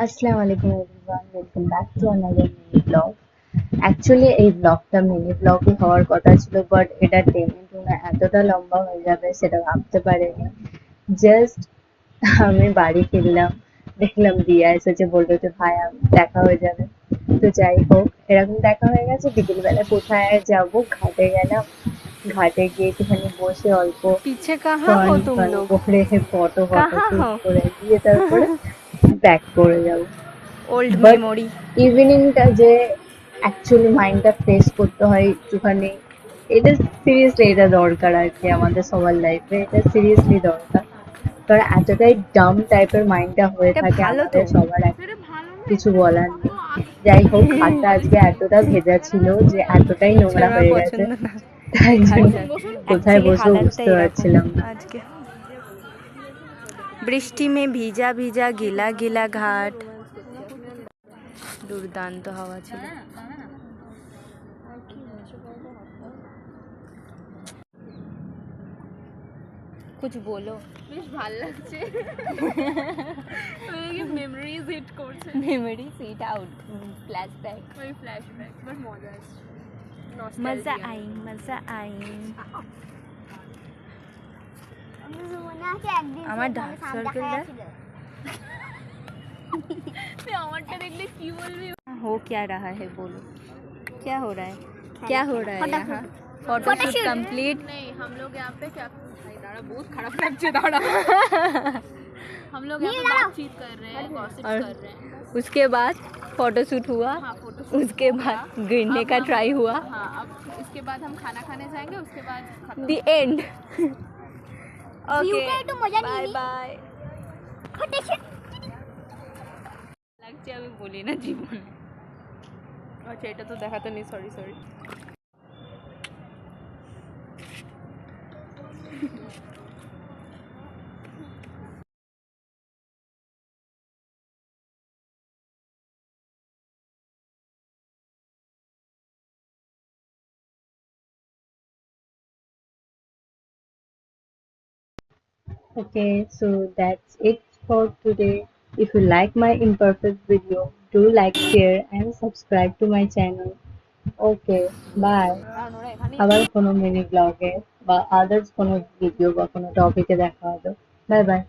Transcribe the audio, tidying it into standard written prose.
আসসালামু আলাইকুম everyone, welcome back to another mini blog. Actually এই ব্লগটা মিনি ব্লগই হওয়ার কথা ছিল, বাট এটা টেনে টুনে এতটা লম্বা হয়ে যাবে সেটা ভাবতে পারিনি। জাস্ট আমি বাড়ি ফিরলাম, দেখলাম দিয়া এসেছে, বললো যে ভাই দেখা হয়ে যাবে। তো যাই হোক, এরকম দেখা হয়ে গেছে। বিকেলবেলা কোথায় যাব, ঘাটে গেলাম। ঘাটে গিয়ে একটুখানি বসে অল্প पीछे कहाँ ফান हो तुम ফান लोग? করে ফটো ফটো कहाँ শুট हो? করে দিয়ে তারপরে ব্যাক করে যাবো। Old but memory. ইভিনিংটা যে অ্যাকচুয়ালি মাইন্ডটা ফ্রেশ করতে হয় একটুখানি, এটা সিরিয়াসলি এটা দরকার আর কি আমাদের সবার লাইফে, এটা সিরিয়াসলি দরকার। কারণ এতটাই ডাম টাইপের মাইন্ডটা হয়ে এটা থাকে ভালো তো। আমাদের সবার, কিছু বলার নেই। যাই হোক, ঘাটটা আজকে এতটা ভেজা ছিল যে এতটাই নোংরা আমার হয়ে গেছে, পছন্দ না তাই এই জন্য ঘাটটা। কোথায় অ্যাকচুয়ালি বসবো হালাতটা বুঝতে এরকম পারছিলাম না। আজকে। বৃষ্টি মে ভিজা ভিজা গিলা গিলা ঘাট। দুর্দান্ত হাওয়া ছিল। कुछ बोलो। বেশ ভালো লাগছে। ওই মেমোরিজ হিট করছে, मेमोरी सीट आउट फ्लैशबैक। ওই ফ্ল্যাশব্যাক, বাট মজা আসছে। मजा आई मजा आई। আমার ডার্ক সার্কেলটা তুই আমারটা দেখলে কি বলবি? हो क्या रहा है बोलो, क्या हो रहा है, क्या हो रहा है यहाँ? Photoshoot complete. नहीं, हम लोग यहाँ पे क्या, भाई दाड़ा बहुत खराब लगছে दाड़ा। हम लोग यहाँ पे बातचीत कर रहे हैं, गॉसिप और कर रहे हैं। उसके बाद फोटोशूट हुआ। हाँ, फोटो उसके बाद गिरने का ट्राई हुआ। हाँ, अब इसके बाद हम खाना खाने जाएंगे, उसके बाद खत्म। The end. Okay bye bye. লাগছে আমি বলি না জীবনে। আচ্ছা, এটা তো দেখাতে নেই, sorry sorry. Okay, so that's it for today. If you like my imperfect video, do like, share, and subscribe to my channel. Okay, bye. আর ওরা এখানে আবার কোনো মিনি ব্লগে বা আদার্স কোনো ভিডিও বা কোনো টপিকে দেখা হবে। Bye bye.